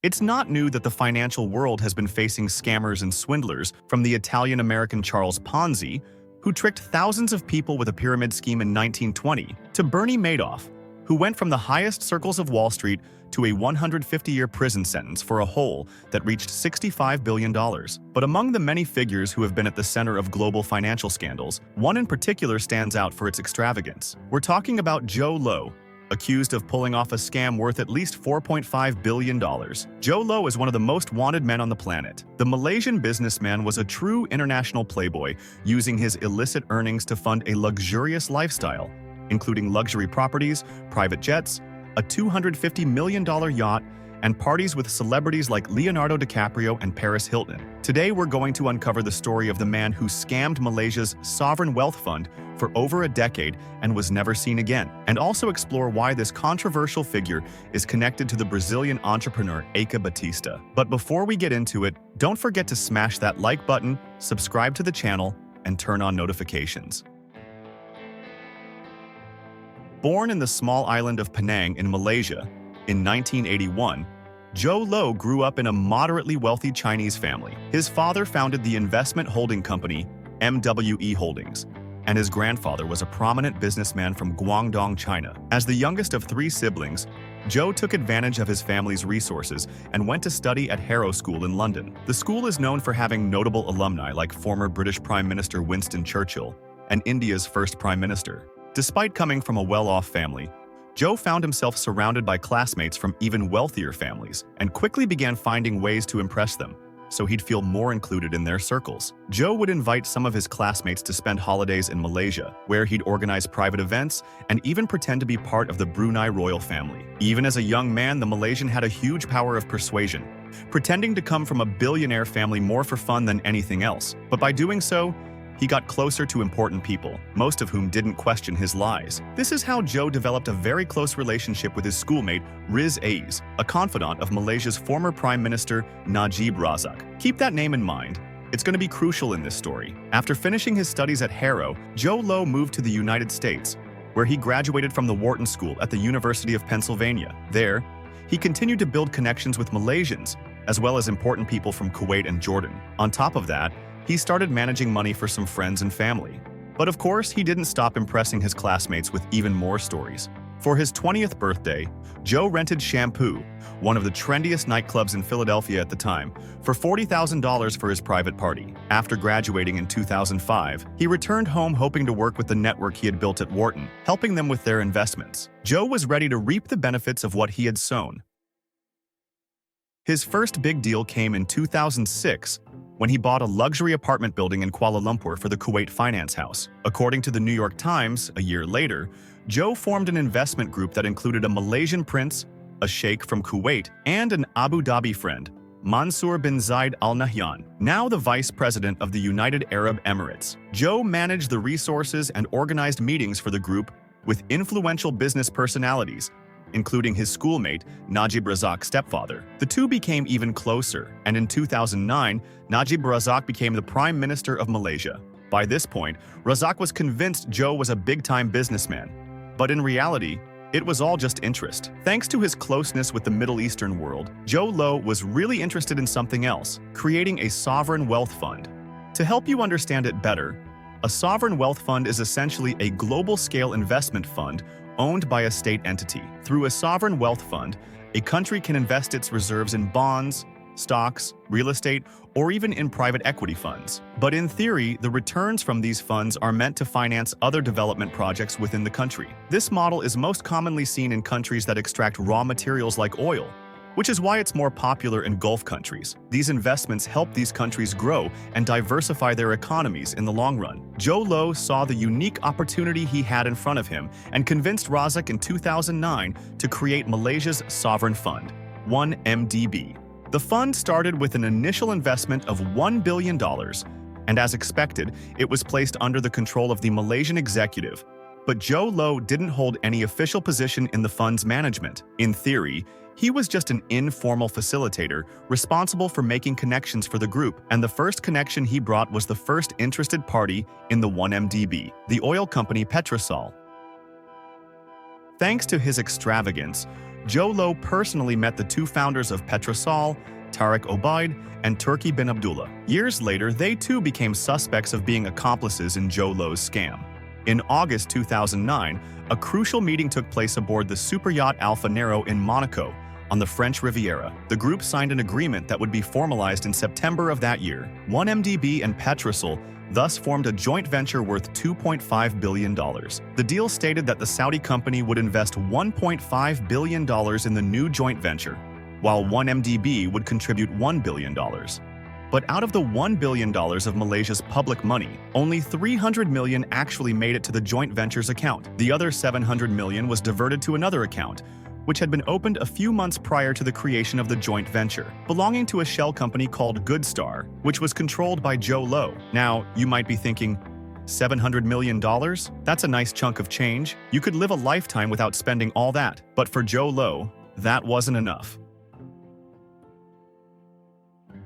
It's not new that the financial world has been facing scammers and swindlers, from the Italian-American Charles Ponzi, who tricked thousands of people with a pyramid scheme in 1920, to Bernie Madoff, who went from the highest circles of Wall Street to a 150-year prison sentence for a hole that reached $65 billion. But among the many figures who have been at the center of global financial scandals, one in particular stands out for its extravagance. We're talking about Jho Low, accused of pulling off a scam worth at least $4.5 billion. Jho Low is one of the most wanted men on the planet. The Malaysian businessman was a true international playboy, using his illicit earnings to fund a luxurious lifestyle, including luxury properties, private jets, a $250 million yacht, and parties with celebrities like Leonardo DiCaprio and Paris Hilton. Today, we're going to uncover the story of the man who scammed Malaysia's sovereign wealth fund for over a decade and was never seen again, and also explore why this controversial figure is connected to the Brazilian entrepreneur Eike Batista. But before we get into it, don't forget to smash that like button, subscribe to the channel, and turn on notifications. Born in the small island of Penang in Malaysia in 1981, Jho Low grew up in a moderately wealthy Chinese family. His father founded the investment holding company MWE Holdings, and his grandfather was a prominent businessman from Guangdong, China. As the youngest of 3 siblings, Jho took advantage of his family's resources and went to study at Harrow School in London. The school is known for having notable alumni like former British Prime Minister Winston Churchill and India's first Prime Minister. Despite coming from a well-off family, Jho found himself surrounded by classmates from even wealthier families and quickly began finding ways to impress them, so he'd feel more included in their circles. Jho would invite some of his classmates to spend holidays in Malaysia, where he'd organize private events and even pretend to be part of the Brunei royal family. Even as a young man, the Malaysian had a huge power of persuasion, pretending to come from a billionaire family more for fun than anything else. But by doing so, he got closer to important people, most of whom didn't question his lies. This is how Jho developed a very close relationship with his schoolmate, Riz Aziz, a confidant of Malaysia's former Prime Minister Najib Razak. Keep that name in mind. It's going to be crucial in this story. After finishing his studies at Harrow, Jho Low moved to the United States, where he graduated from the Wharton School at the University of Pennsylvania. There, he continued to build connections with Malaysians, as well as important people from Kuwait and Jordan. On top of that, he started managing money for some friends and family. But of course, he didn't stop impressing his classmates with even more stories. For his 20th birthday, Jho rented Shampoo, one of the trendiest nightclubs in Philadelphia at the time, for $40,000 for his private party. After graduating in 2005, he returned home hoping to work with the network he had built at Wharton, helping them with their investments. Jho was ready to reap the benefits of what he had sown. His first big deal came in 2006, when he bought a luxury apartment building in Kuala Lumpur for the Kuwait Finance House. According to the New York Times, a year later, Jho formed an investment group that included a Malaysian prince, a sheikh from Kuwait, and an Abu Dhabi friend, Mansour bin Zayed Al Nahyan, now the vice president of the United Arab Emirates. Jho managed the resources and organized meetings for the group with influential business personalities, including his schoolmate, Najib Razak's stepfather. The two became even closer, and in 2009, Najib Razak became the Prime Minister of Malaysia. By this point, Razak was convinced Jho was a big-time businessman, but in reality, it was all just interest. Thanks to his closeness with the Middle Eastern world, Jho Low was really interested in something else, creating a sovereign wealth fund. To help you understand it better, a sovereign wealth fund is essentially a global-scale investment fund owned by a state entity. Through a sovereign wealth fund, a country can invest its reserves in bonds, stocks, real estate, or even in private equity funds. But in theory, the returns from these funds are meant to finance other development projects within the country. This model is most commonly seen in countries that extract raw materials like oil, which is why it's more popular in Gulf countries. These investments help these countries grow and diversify their economies in the long run. Jho Low saw the unique opportunity he had in front of him and convinced Razak in 2009 to create Malaysia's sovereign fund, 1MDB. The fund started with an initial investment of $1 billion, and as expected, it was placed under the control of the Malaysian executive. But Jho Low didn't hold any official position in the fund's management. In theory, he was just an informal facilitator responsible for making connections for the group, and the first connection he brought was the first interested party in the 1MDB, the oil company Petrosol. Thanks to his extravagance, Jho Low personally met the two founders of Petrosol, Tariq Obaid and Turki bin Abdullah. Years later, they too became suspects of being accomplices in Jho Low's scam. In August 2009, a crucial meeting took place aboard the super yacht Alpha Nero in Monaco, on the French Riviera. The group signed an agreement that would be formalized in September of that year. 1MDB and Petrosol thus formed a joint venture worth $2.5 billion. The deal stated that the Saudi company would invest $1.5 billion in the new joint venture, while 1MDB would contribute $1 billion. But out of the $1 billion of Malaysia's public money, only $300 million actually made it to the joint venture's account. The other $700 million was diverted to another account, which had been opened a few months prior to the creation of the joint venture, belonging to a shell company called Goodstar, which was controlled by Jho Low. Now, you might be thinking, $700 million? That's a nice chunk of change. You could live a lifetime without spending all that. But for Jho Low, that wasn't enough.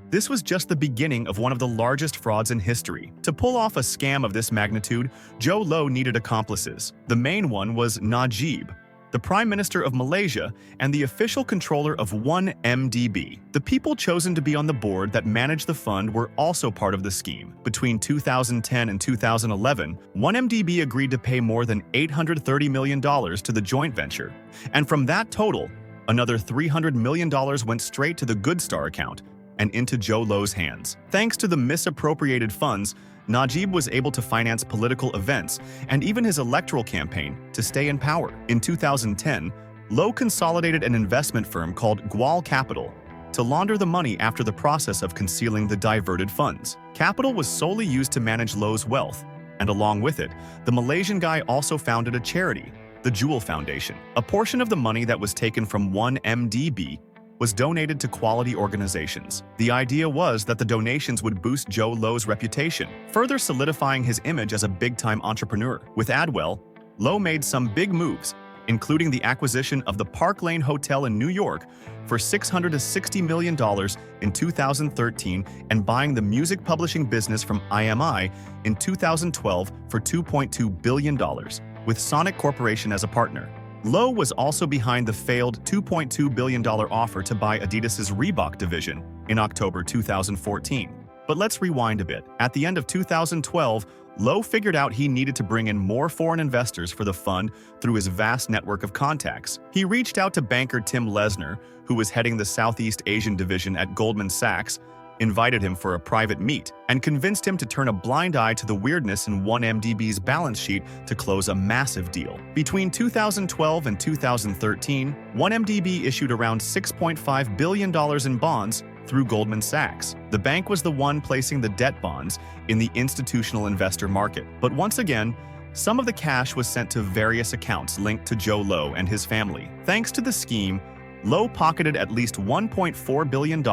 This was just the beginning of one of the largest frauds in history. To pull off a scam of this magnitude, Jho Low needed accomplices. The main one was Najib, the Prime Minister of Malaysia and the official controller of 1MDB. The people chosen to be on the board that managed the fund were also part of the scheme. Between 2010 and 2011, 1MDB agreed to pay more than $830 million to the joint venture. And from that total, another $300 million went straight to the Goodstar account and into Jho Low's hands. Thanks to the misappropriated funds, Najib was able to finance political events and even his electoral campaign to stay in power. In 2010, Low consolidated an investment firm called Jynwel Capital to launder the money after the process of concealing the diverted funds. Capital was solely used to manage Low's wealth, and along with it, the Malaysian guy also founded a charity, the Jynwel Foundation. A portion of the money that was taken from 1MDB was donated to quality organizations. The idea was that the donations would boost Jho Low's reputation, further solidifying his image as a big-time entrepreneur. With Adwell, Low made some big moves, including the acquisition of the Park Lane Hotel in New York for $660 million in 2013 and buying the music publishing business from IMI in 2012 for $2.2 billion, with Sonic Corporation as a partner. Low was also behind the failed $2.2 billion offer to buy Adidas's Reebok division in October 2014. But let's rewind a bit. At the end of 2012, Low figured out he needed to bring in more foreign investors for the fund through his vast network of contacts. He reached out to banker Tim Lesner, who was heading the Southeast Asian division at Goldman Sachs, invited him for a private meet, and convinced him to turn a blind eye to the weirdness in 1MDB's balance sheet to close a massive deal. Between 2012 and 2013, 1MDB issued around $6.5 billion in bonds through Goldman Sachs. The bank was the one placing the debt bonds in the institutional investor market. But once again, some of the cash was sent to various accounts linked to Jho Low and his family. Thanks to the scheme, Low pocketed at least $1.4 billion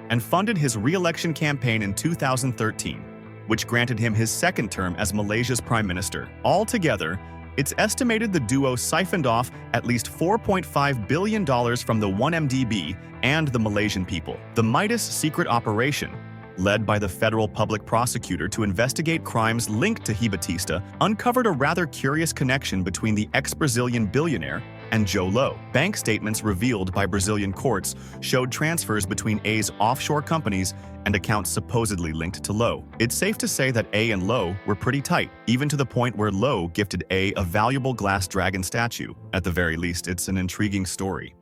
and funded his re-election campaign in 2013, which granted him his second term as Malaysia's prime minister. Altogether, it's estimated the duo siphoned off at least $4.5 billion from the 1MDB and the Malaysian people. The Midas secret operation, led by the federal public prosecutor to investigate crimes linked to Eike Batista, uncovered a rather curious connection between the ex-Brazilian billionaire and Jho Low. Bank statements revealed by Brazilian courts showed transfers between A's offshore companies and accounts supposedly linked to Low. It's safe to say that A and Low were pretty tight, even to the point where Low gifted A valuable glass dragon statue. At the very least, it's an intriguing story.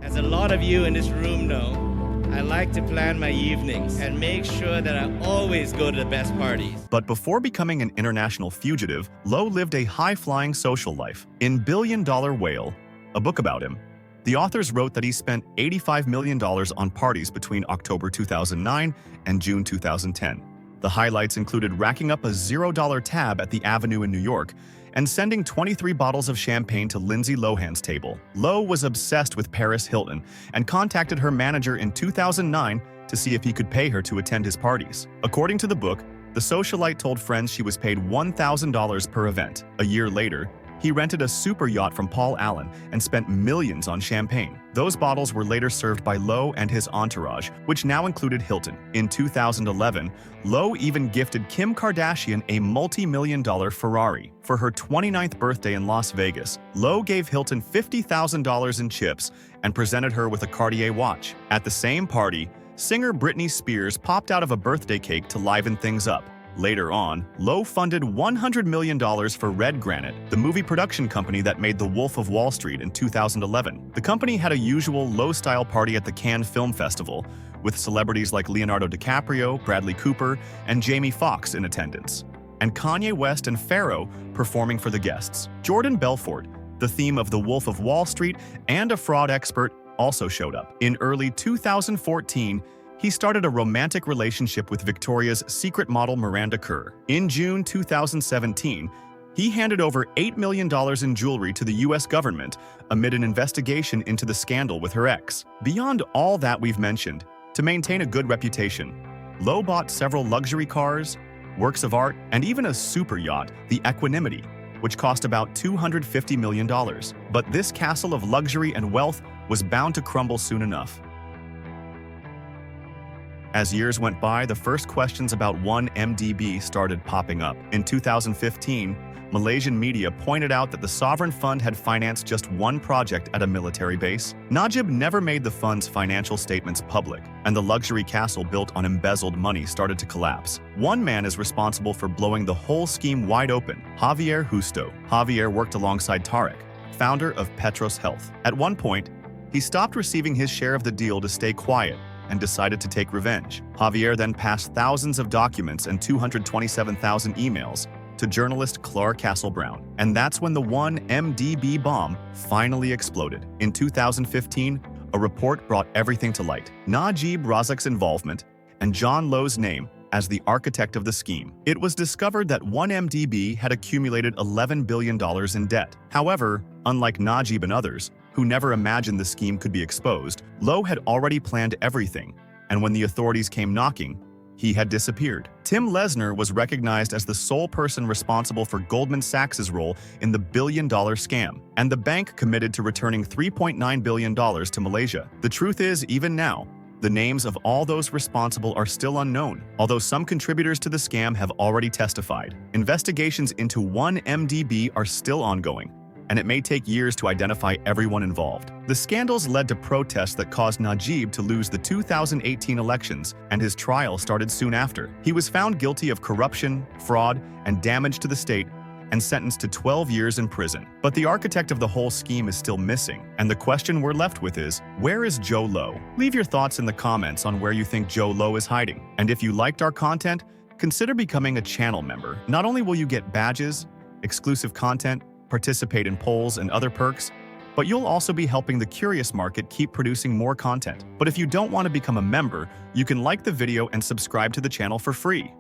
As a lot of you in this room know, I like to plan my evenings and make sure that I always go to the best parties. But before becoming an international fugitive, Low lived a high-flying social life. In Billion Dollar Whale, a book about him, the authors wrote that he spent $85 million on parties between October 2009 and June 2010. The highlights included racking up a $0 tab at the Avenue in New York and sending 23 bottles of champagne to Lindsay Lohan's table. Low was obsessed with Paris Hilton and contacted her manager in 2009 to see if he could pay her to attend his parties. According to the book, the socialite told friends she was paid $1,000 per event. A year later, He rented a super yacht from Paul Allen and spent millions on champagne. Those bottles were later served by Low and his entourage, which now included Hilton. In 2011, Low even gifted Kim Kardashian a multi-million-dollar Ferrari. For her 29th birthday in Las Vegas, Low gave Hilton $50,000 in chips and presented her with a Cartier watch. At the same party, singer Britney Spears popped out of a birthday cake to liven things up. Later on, Low funded $100 million for Red Granite, the movie production company that made The Wolf of Wall Street in 2011. The company had a usual Low-style party at the Cannes Film Festival, with celebrities like Leonardo DiCaprio, Bradley Cooper, and Jamie Foxx in attendance, and Kanye West and Pharoah performing for the guests. Jordan Belfort, the theme of The Wolf of Wall Street and a fraud expert, also showed up. In early 2014, he started a romantic relationship with Victoria's Secret model Miranda Kerr. In June 2017, he handed over $8 million in jewelry to the US government amid an investigation into the scandal with her ex. Beyond all that we've mentioned, to maintain a good reputation, Low bought several luxury cars, works of art, and even a super yacht, the Equanimity, which cost about $250 million. But this castle of luxury and wealth was bound to crumble soon enough. As years went by, the first questions about 1MDB started popping up. In 2015, Malaysian media pointed out that the sovereign fund had financed just one project at a military base. Najib never made the fund's financial statements public, and the luxury castle built on embezzled money started to collapse. One man is responsible for blowing the whole scheme wide open, Javier Justo. Javier worked alongside Tarek, founder of Petros Health. At one point, he stopped receiving his share of the deal to stay quiet and decided to take revenge. Javier then passed thousands of documents and 227,000 emails to journalist Clark Castle-Brown. And that's when the 1MDB bomb finally exploded. In 2015, a report brought everything to light: Najib Razak's involvement and Jho Low's name as the architect of the scheme. It was discovered that 1MDB had accumulated $11 billion in debt. However, unlike Najib and others, who never imagined the scheme could be exposed, Low had already planned everything, and when the authorities came knocking, he had disappeared. Tim Lesner was recognized as the sole person responsible for Goldman Sachs' role in the billion-dollar scam, and the bank committed to returning $3.9 billion to Malaysia. The truth is, even now, the names of all those responsible are still unknown, although some contributors to the scam have already testified. Investigations into 1MDB are still ongoing, and it may take years to identify everyone involved. The scandals led to protests that caused Najib to lose the 2018 elections, and his trial started soon after. He was found guilty of corruption, fraud, and damage to the state, and sentenced to 12 years in prison. But the architect of the whole scheme is still missing, and the question we're left with is, where is Jho Low? Leave your thoughts in the comments on where you think Jho Low is hiding. And if you liked our content, consider becoming a channel member. Not only will you get badges, exclusive content, participate in polls and other perks, but you'll also be helping the curious market keep producing more content. But if you don't want to become a member, you can like the video and subscribe to the channel for free.